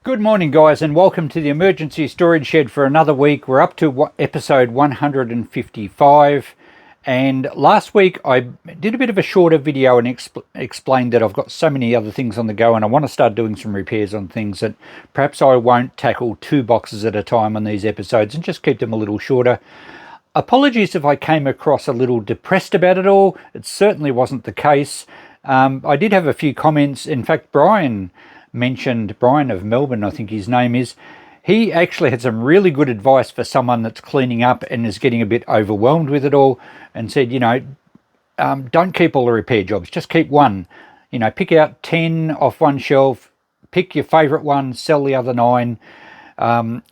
Good morning, guys, and welcome to the Emergency Storage Shed for another week. We're up to episode 155, and last week I did a bit of a shorter video and explained that I've got so many other things on the go and I want to start doing some repairs on things that perhaps I won't tackle 2 boxes at a time on these episodes and just keep them a little shorter. Apologies if I came across a little depressed about it all. It certainly wasn't the case. I did have a few comments. In fact, Brian of Melbourne, I think his name is, he actually had some really good advice for someone that's cleaning up and is getting a bit overwhelmed with it all, and said, don't keep all the repair jobs, just keep one. Pick out 10 off one shelf, pick your favorite one, sell the other 9,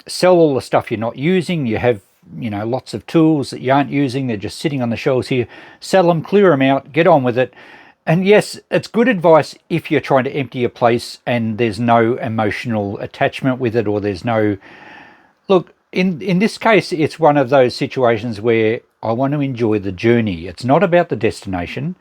sell all the stuff you're not using. You have lots of tools that you aren't using, they're just sitting on the shelves here. Sell them, clear them out, get on with it. And yes, it's good advice if you're trying to empty a place and there's no emotional attachment with it, or there's no... Look, in this case, it's one of those situations where I want to enjoy the journey. It's not about the destination.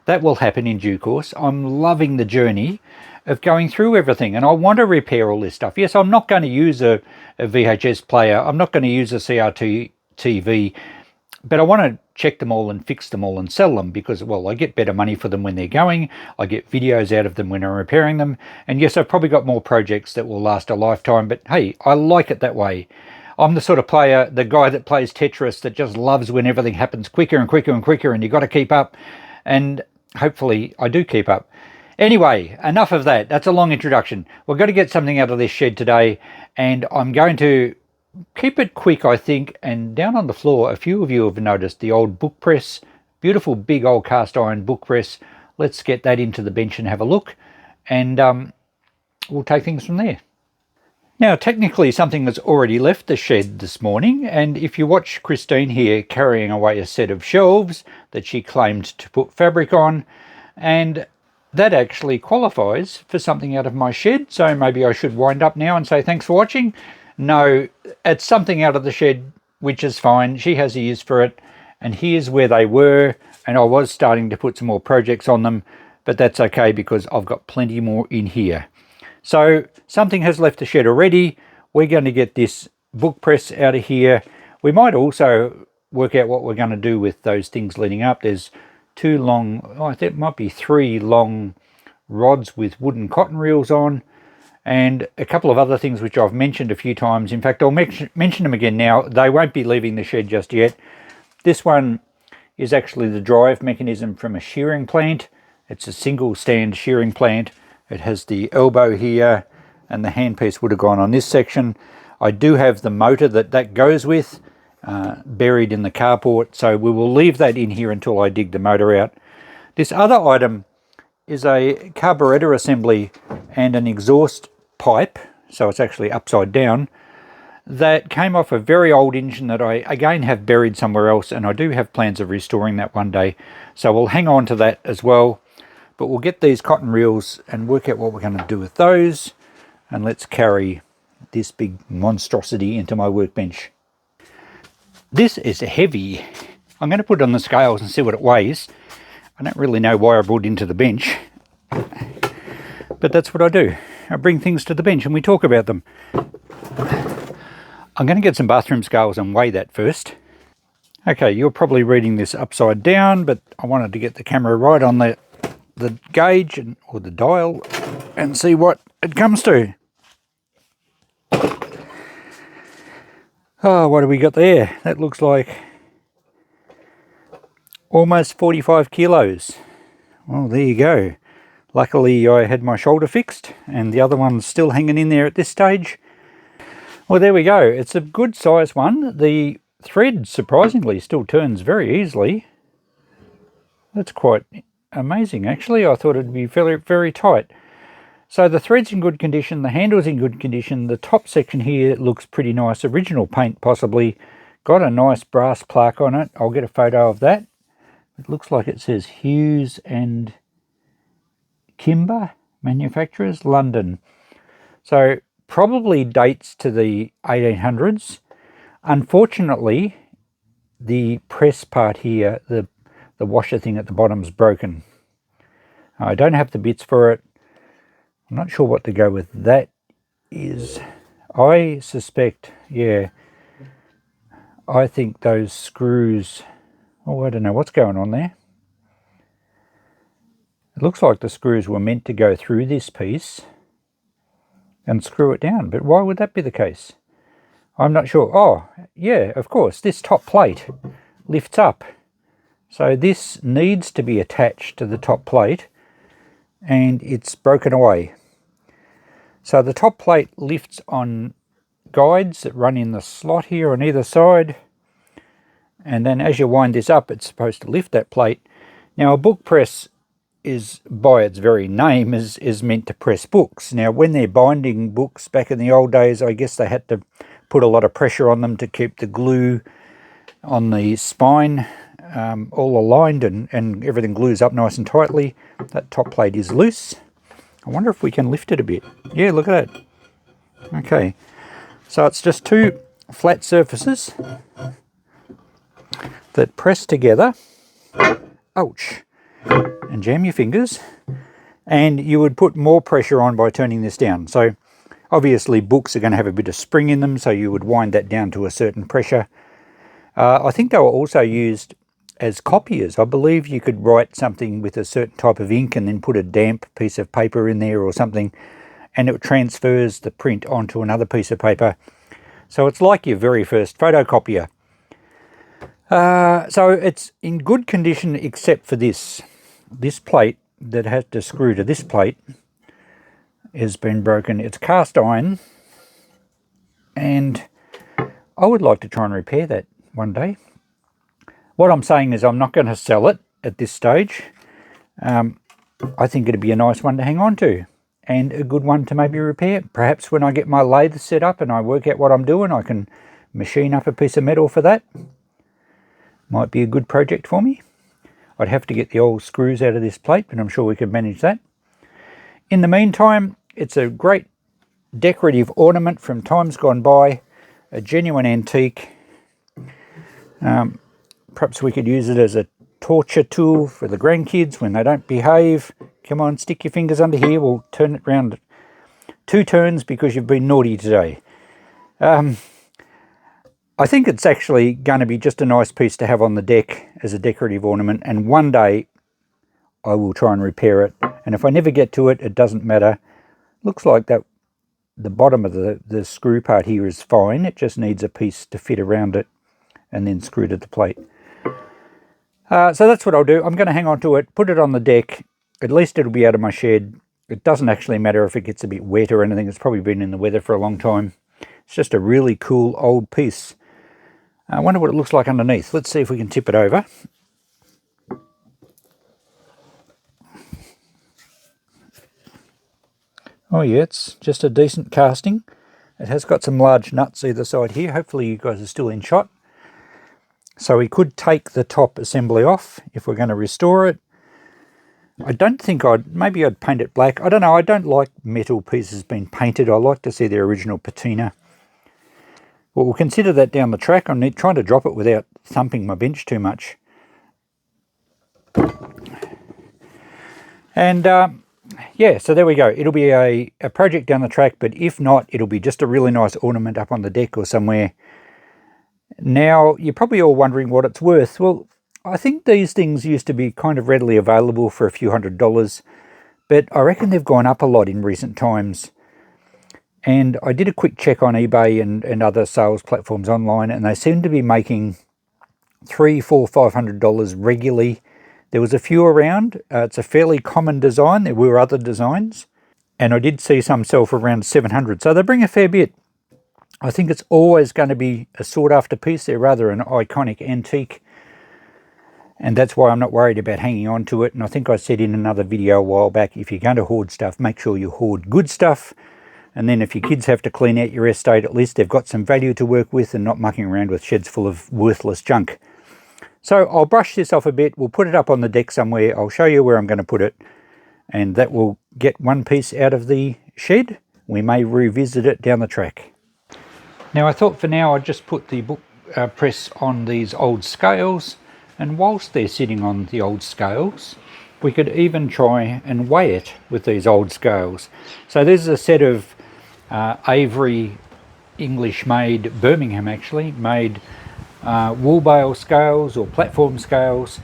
That will happen in due course. I'm loving the journey of going through everything, and I want to repair all this stuff. Yes, I'm not going to use a VHS player. I'm not going to use a CRT TV, but I want to check them all and fix them all and sell them because, well, I get better money for them when they're going. I get videos out of them when I'm repairing them. And yes, I've probably got more projects that will last a lifetime, but hey, I like it that way. I'm the sort of player, the guy that plays Tetris, that just loves when everything happens quicker and quicker and quicker, and you've got to keep up. And hopefully I do keep up. Anyway, enough of that. That's a long introduction. We've got to get something out of this shed today, and I'm going to keep it quick, I think. And down on the floor, a few of you have noticed the old book press, beautiful big old cast iron book press. Let's get that into the bench and have a look, and we'll take things from there. Now, technically something has already left the shed this morning, and if you watch Christine here carrying away a set of shelves that she claimed to put fabric on, and that actually qualifies for something out of my shed, so maybe I should wind up now and say thanks for watching. No, it's something out of the shed, which is fine. She has a use for it, and here's where they were, and I was starting to put some more projects on them, but that's okay because I've got plenty more in here. So something has left the shed already. We're going to get this book press out of here. We might also work out what we're going to do with those things leading up. There's 2 long, I think it might be 3 long rods with wooden cotton reels on, and a couple of other things which I've mentioned a few times. In fact, I'll mention them again now. They won't be leaving the shed just yet. This one is actually the drive mechanism from a shearing plant. It's a single stand shearing plant. It has the elbow here, and the handpiece would have gone on this section. I do have the motor that goes with, buried in the carport, so we will leave that in here until I dig the motor out. This other item is a carburetor assembly and an exhaust pipe, so it's actually upside down, that came off a very old engine that I again have buried somewhere else, and I do have plans of restoring that one day, so we'll hang on to that as well. But we'll get these cotton reels and work out what we're going to do with those, and let's carry this big monstrosity into my workbench. This is heavy. I'm going to put it on the scales and see what it weighs. I don't really know why I brought it into the bench, but that's what I do. I bring things to the bench and we talk about them. I'm going to get some bathroom scales and weigh that first. Okay, you're probably reading this upside down, but I wanted to get the camera right on the gauge or the dial and see what it comes to. Oh, what do we got there? That looks like almost 45 kilos. Well, there you go. Luckily I had my shoulder fixed and the other one's still hanging in there at this stage. Well, there we go. It's a good size one. The thread surprisingly still turns very easily. That's quite amazing actually. I thought it'd be very, very tight. So the thread's in good condition, the handle's in good condition, the top section here looks pretty nice, original paint possibly, got a nice brass plaque on it. I'll get a photo of that. It looks like it says Hughes and Kimber manufacturers, London. So probably dates to the 1800s. Unfortunately, the press part here, the washer thing at the bottom's broken. I don't have the bits for it. I'm not sure what to go with that is, I suspect, yeah, I think those screws, oh, I don't know what's going on there. It looks like the screws were meant to go through this piece and screw it down, but why would that be the case? I'm not sure. Oh, yeah, of course, this top plate lifts up. So this needs to be attached to the top plate, and it's broken away. So the top plate lifts on guides that run in the slot here on either side, and then as you wind this up, it's supposed to lift that plate. Now a book press is, by its very name, is meant to press books. Now when they're binding books back in the old days, I guess they had to put a lot of pressure on them to keep the glue on the spine all aligned, and everything glues up nice and tightly. That top plate is loose. I wonder if we can lift it a bit. Yeah, look at that. Okay, so it's just two flat surfaces that press together. Ouch. And jam your fingers. And you would put more pressure on by turning this down. So obviously books are going to have a bit of spring in them, so you would wind that down to a certain pressure. I think they were also used as copiers. I believe you could write something with a certain type of ink and then put a damp piece of paper in there or something, and it transfers the print onto another piece of paper. So it's like your very first photocopier. So it's in good condition except for this plate that has to screw to this plate has been broken. It's cast iron, and I would like to try and repair that one day. What I'm saying is I'm not going to sell it at this stage. I think it'd be a nice one to hang on to, and a good one to maybe repair. Perhaps when I get my lathe set up and I work out what I'm doing, I can machine up a piece of metal for that. Might be a good project for me. I'd have to get the old screws out of this plate, but I'm sure we could manage that. In the meantime, it's a great decorative ornament from times gone by, a genuine antique. Perhaps we could use it as a torture tool for the grandkids when they don't behave. Come on, stick your fingers under here, we'll turn it round 2 turns because you've been naughty today. I think it's actually going to be just a nice piece to have on the deck as a decorative ornament, and one day I will try and repair it. And if I never get to it, it doesn't matter. Looks like that the bottom of the screw part here is fine. It just needs a piece to fit around it and then screw to the plate. So that's what I'll do. I'm going to hang on to it, put it on the deck. At least it'll be out of my shed. It doesn't actually matter if it gets a bit wet or anything. It's probably been in the weather for a long time. It's just a really cool old piece. I wonder what it looks like underneath. Let's see if we can tip it over. Oh yeah, it's just a decent casting. It has got some large nuts either side here. Hopefully you guys are still in shot. So we could take the top assembly off if we're going to restore it. I don't think maybe I'd paint it black. I don't know, I don't like metal pieces being painted. I like to see their original patina. Well, we'll consider that down the track. I'm trying to drop it without thumping my bench too much. And yeah, so there we go. It'll be a project down the track, but if not, it'll be just a really nice ornament up on the deck or somewhere. Now, you're probably all wondering what it's worth. Well, I think these things used to be kind of readily available for a few $100s, but I reckon they've gone up a lot in recent times. And I did a quick check on eBay and other sales platforms online, and they seem to be making $300, $400, $500 regularly. There was a few around. It's a fairly common design. There were other designs, and I did see some sell for around $700. So they bring a fair bit. I think it's always going to be a sought-after piece. They're rather an iconic antique, and that's why I'm not worried about hanging on to it. And I think I said in another video a while back, if you're going to hoard stuff, make sure you hoard good stuff. And then if your kids have to clean out your estate, at least they've got some value to work with and not mucking around with sheds full of worthless junk. So I'll brush this off a bit. We'll put it up on the deck somewhere. I'll show you where I'm going to put it. And that will get one piece out of the shed. We may revisit it down the track. Now I thought for now I'd just put the book press on these old scales. And whilst they're sitting on the old scales, we could even try and weigh it with these old scales. So this is a set of Avery, English made, Birmingham actually, made wool bale scales or platform scales.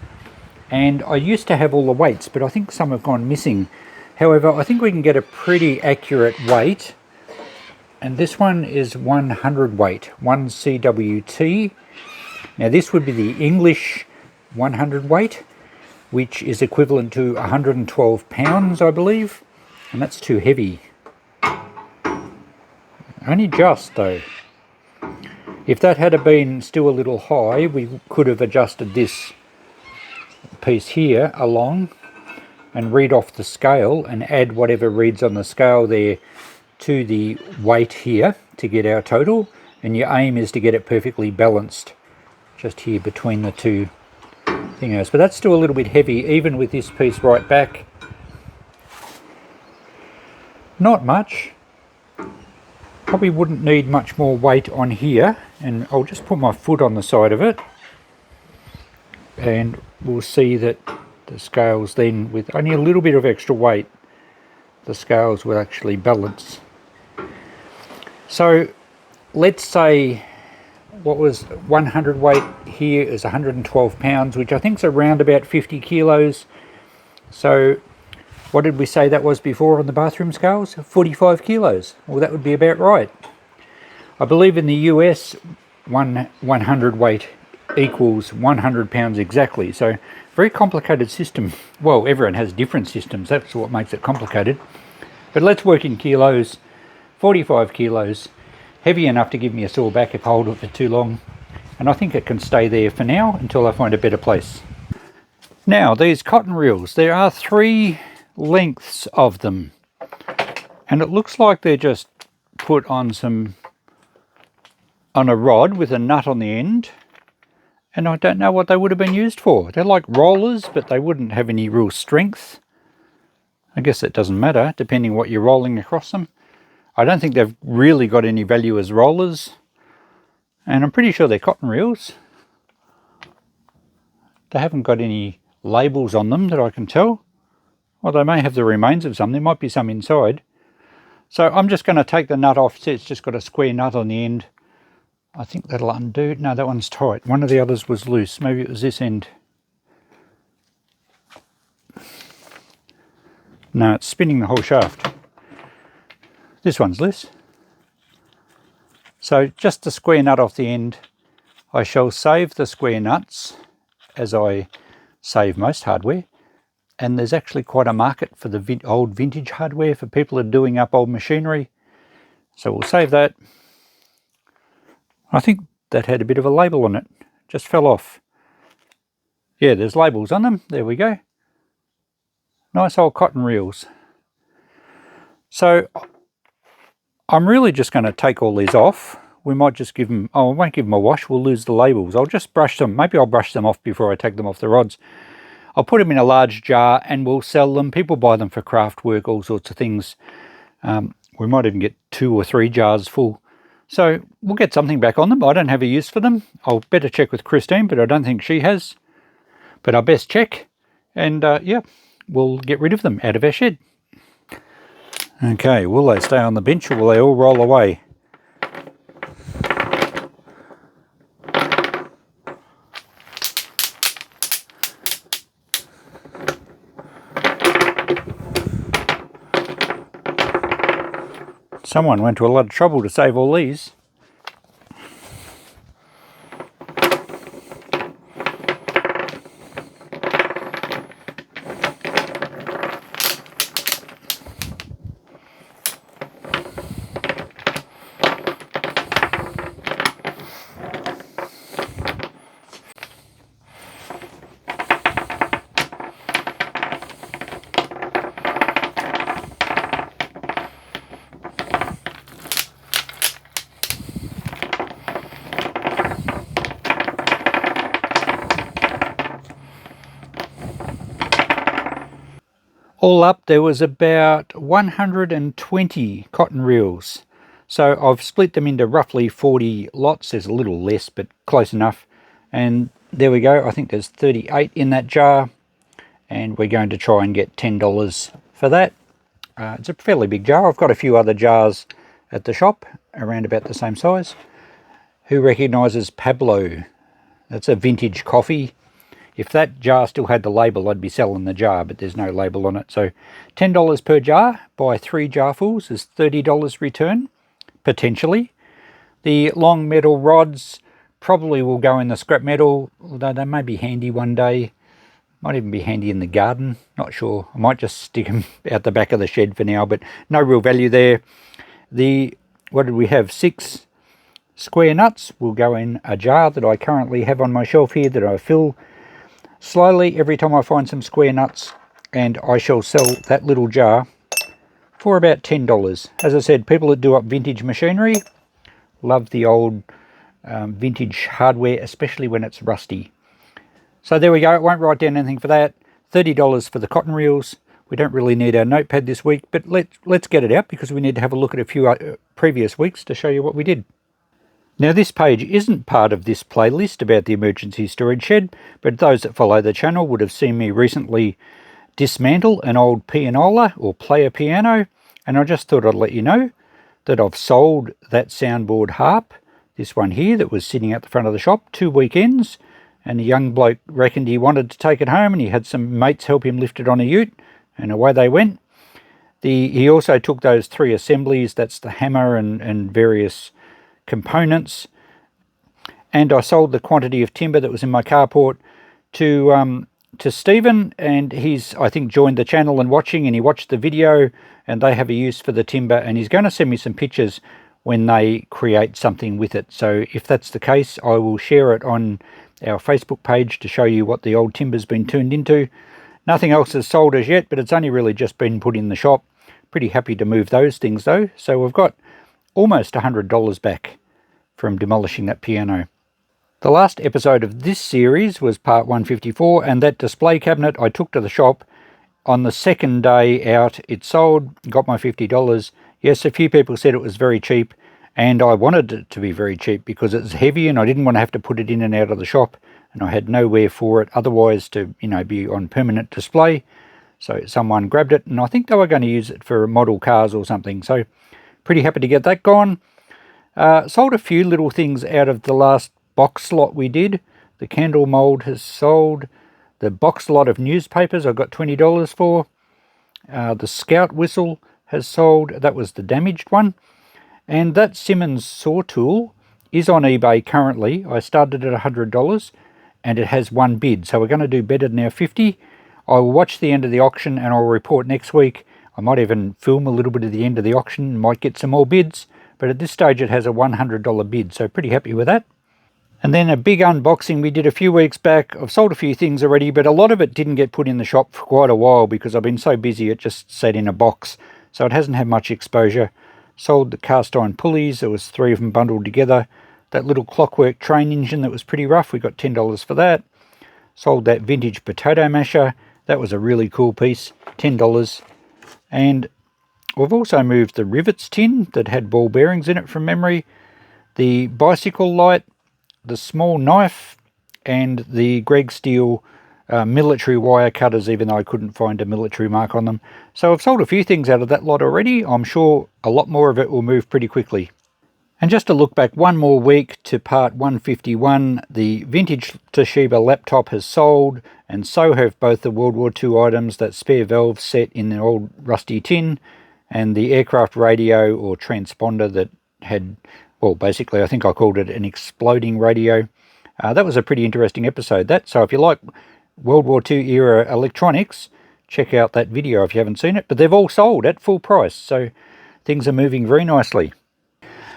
And I used to have all the weights, but I think some have gone missing. However, I think we can get a pretty accurate weight. And this one is 100 weight, 1 CWT. Now this would be the English 100 weight, which is equivalent to 112 pounds, I believe. And that's too heavy. Only just though. If that had been still a little high, we could have adjusted this piece here along and read off the scale and add whatever reads on the scale there to the weight here to get our total, and your aim is to get it perfectly balanced just here between the two thingos. But that's still a little bit heavy even with this piece right back. Not much. Probably wouldn't need much more weight on here, and I'll just put my foot on the side of it and we'll see that the scales then, with only a little bit of extra weight, the scales will actually balance. So let's say what was 100 weight here is 112 pounds, which I think is around about 50 kilos. So what did we say that was before on the bathroom scales? 45 kilos. Well, that would be about right. I believe in the US, 100 weight equals 100 pounds exactly. So very complicated system. Well, everyone has different systems. That's what makes it complicated. But let's work in kilos. 45 kilos. Heavy enough to give me a sore back if I hold it for too long. And I think it can stay there for now until I find a better place. Now, these cotton reels, there are 3 lengths of them. And it looks like they're just put on a rod with a nut on the end. And I don't know what they would have been used for. They're like rollers, but they wouldn't have any real strength. I guess it doesn't matter, depending what you're rolling across them. I don't think they've really got any value as rollers. And I'm pretty sure they're cotton reels. They haven't got any labels on them that I can tell. Well, they may have the remains of some. There might be some inside. So I'm just going to take the nut off. See, it's just got a square nut on the end. I think that'll undo. No, that one's tight. One of the others was loose. Maybe it was this end. No, it's spinning the whole shaft. This one's loose. So just the square nut off the end. I shall save the square nuts as I save most hardware. And there's actually quite a market for the old vintage hardware for people who are doing up old machinery. So we'll save that. I think that had a bit of a label on it. Just fell off. Yeah, there's labels on them. There we go. Nice old cotton reels. So I'm really just going to take all these off. We might just give them, oh, I won't give them a wash. We'll lose the labels. I'll just brush them. Maybe I'll brush them off before I take them off the rods. I'll put them in a large jar and we'll sell them. People buy them for craft work, all sorts of things. We might even get 2 or 3 jars full. So we'll get something back on them. I don't have a use for them. I'll better check with Christine, but I don't think she has. But I'll best check. And yeah, we'll get rid of them out of our shed. Okay, will they stay on the bench or will they all roll away? Someone went to a lot of trouble to save all these. All up, there was about 120 cotton reels. So I've split them into roughly 40 lots. There's a little less, but close enough. And there we go. I think there's 38 in that jar. And we're going to try and get $10 for that. It's a fairly big jar. I've got a few other jars at the shop, around about the same size. Who recognises Pablo? That's a vintage coffee. If that jar still had the label, I'd be selling the jar, but there's no label on it. So $10 per jar. Buy 3 jarfuls is $30 return, potentially. The long metal rods probably will go in the scrap metal, although they may be handy one day. Might even be handy in the garden, not sure. I might just stick them out the back of the shed for now, but no real value there. What did we have? 6 square nuts will go in a jar that I currently have on my shelf here that I fill slowly every time I find some square nuts, and I shall sell that little jar for about $10. As I said, people that do up vintage machinery love the old vintage hardware, especially when it's rusty. So there we go. It won't write down anything for that. $30 for the cotton reels. We don't really need our notepad this week, but let's get it out because we need to have a look at a few previous weeks to show you what we did. Now this page isn't part of this playlist about the emergency storage shed, but those that follow the channel would have seen me recently dismantle an old pianola or player piano, and I just thought I'd let you know that I've sold that soundboard harp, this one here that was sitting at the front of the shop, 2 weekends, and a young bloke reckoned he wanted to take it home, and he had some mates help him lift it on a ute, and away they went. He also took those 3 assemblies, that's the hammer and various components, and I sold the quantity of timber that was in my carport to Stephen, and he's, I think, joined the channel and watching, and he watched the video, and they have a use for the timber, and he's going to send me some pictures when they create something with it. So if that's the case, I will share it on our Facebook page to show you what the old timber's been turned into. Nothing else is sold as yet, but it's only really just been put in the shop. Pretty happy to move those things though. So we've got almost $100 back from demolishing that piano. The last episode of this series was part 154, and that display cabinet I took to the shop on the second day out. It sold, got my $50. Yes, a few people said it was very cheap, and I wanted it to be very cheap because it's heavy and I didn't want to have to put it in and out of the shop, and I had nowhere for it otherwise to, be on permanent display. So someone grabbed it, and I think they were going to use it for model cars or something. So pretty happy to get that gone. Sold a few little things out of the last box lot we did. The candle mold has sold. The box lot of newspapers I got $20 for. The Scout whistle has sold. That was the damaged one. And that Simmons saw tool is on eBay currently. I started at $100 and it has 1 bid. So we're going to do better than our 50. I will watch the end of the auction and I'll report next week. I might even film a little bit of the end of the auction, might get some more bids. But at this stage it has a $100 bid, so pretty happy with that. And then a big unboxing we did a few weeks back. I've sold a few things already, but a lot of it didn't get put in the shop for quite a while because I've been so busy it just sat in a box. So it hasn't had much exposure. Sold the cast iron pulleys, there was 3 of them bundled together. That little clockwork train engine that was pretty rough, we got $10 for that. Sold that vintage potato masher, that was a really cool piece, $10. And we've also moved the rivets tin that had ball bearings in it from memory, the bicycle light, the small knife, and the Greg Steel military wire cutters, even though I couldn't find a military mark on them. So I've sold a few things out of that lot already. I'm sure a lot more of it will move pretty quickly. And just to look back one more week to part 151, the vintage Toshiba laptop has sold, and so have both the World War II items, that spare valve set in the old rusty tin, and the aircraft radio or transponder that had, well, basically I think I called it an exploding radio. That was a pretty interesting episode, so if you like World War II era electronics, check out that video if you haven't seen it. But they've all sold at full price, so things are moving very nicely.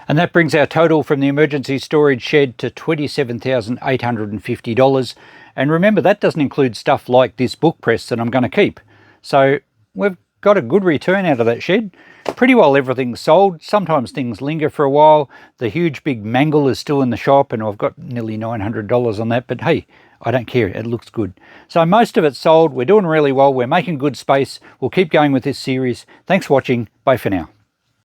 And that brings our total from the emergency storage shed to $27,850. And remember, that doesn't include stuff like this book press that I'm going to keep. So we've got a good return out of that shed. Pretty well everything's sold. Sometimes things linger for a while. The huge big mangle is still in the shop, and I've got nearly $900 on that. But hey, I don't care. It looks good. So most of it's sold. We're doing really well. We're making good space. We'll keep going with this series. Thanks for watching. Bye for now.